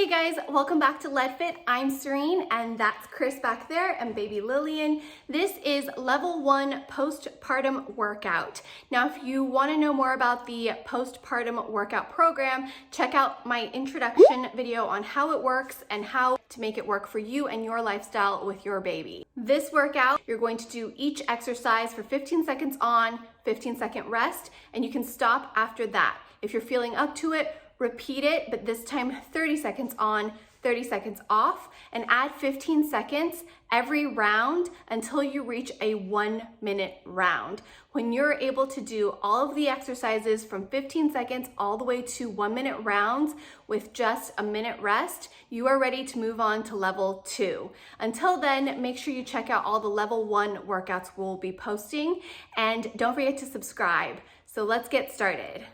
Hey guys, welcome back to Ledford. I'm Serein and that's Chris back there and baby Lillian. This is level 1 postpartum workout. Now, if you want to know more about the postpartum workout program, check out my introduction video on how it works and how to make it work for you and your lifestyle with your baby. This workout, you're going to do each exercise for 15 seconds on, 15-second rest, and you can stop after that. If you're feeling up to it, repeat it, but this time 30 seconds on, 30 seconds off, and add 15 seconds every round until you reach a 1-minute round. When you're able to do all of the exercises from 15 seconds all the way to 1-minute rounds with just a minute rest, you are ready to move on to level 2. Until then, make sure you check out all the level 1 workouts we'll be posting, and don't forget to subscribe. So let's get started.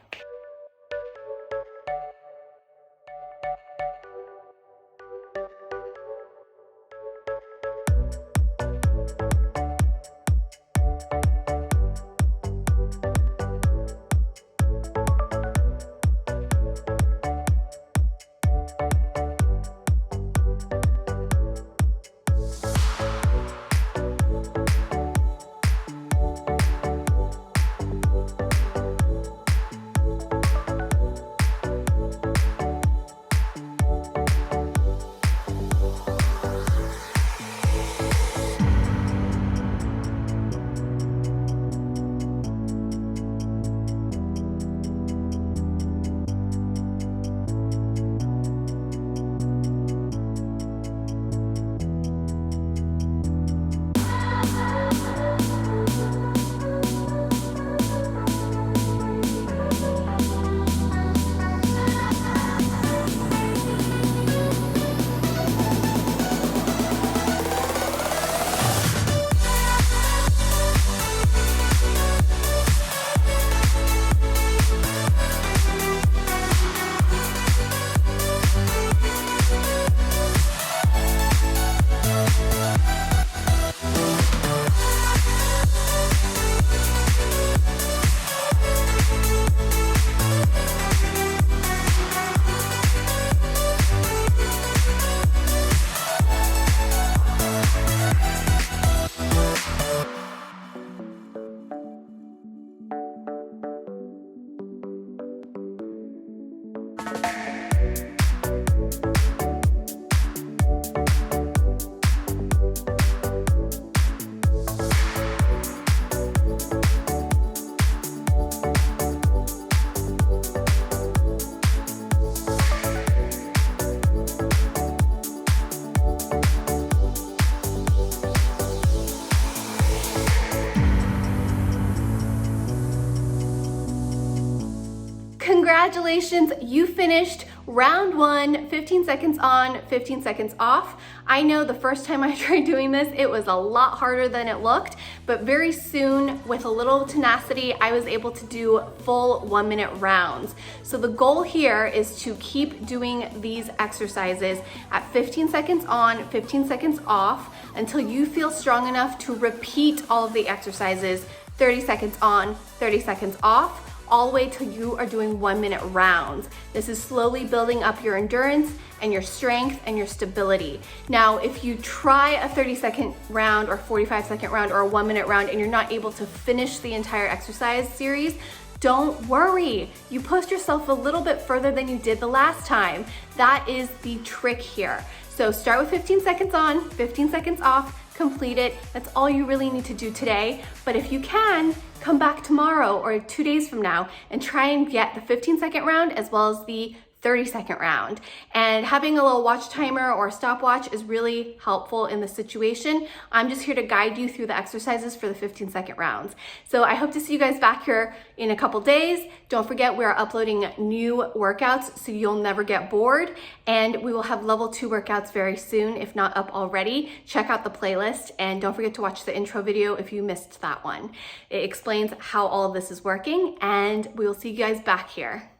Congratulations, you finished round 1, 15 seconds on, 15 seconds off. I know the first time I tried doing this, it was a lot harder than it looked, but very soon, with a little tenacity, I was able to do full 1-minute rounds. So the goal here is to keep doing these exercises at 15 seconds on, 15 seconds off, until you feel strong enough to repeat all of the exercises 30 seconds on, 30 seconds off, all the way till you are doing 1-minute rounds. This is slowly building up your endurance and your strength and your stability. Now, if you try a 30-second round or 45-second round or a 1-minute round and you're not able to finish the entire exercise series, don't worry. You pushed yourself a little bit further than you did the last time. That is the trick here. So start with 15 seconds on, 15 seconds off, complete it. That's all you really need to do today. But if you can, come back tomorrow or 2 days from now and try and get the 15-second round as well as the 30-second round. And having a little watch timer or stopwatch is really helpful in this situation. I'm just here to guide you through the exercises for the 15-second rounds. So I hope to see you guys back here in a couple days. Don't forget, we are uploading new workouts so you'll never get bored. And we will have level 2 workouts very soon, if not up already. Check out the playlist and don't forget to watch the intro video if you missed that one. It explains how all of this is working, and we will see you guys back here.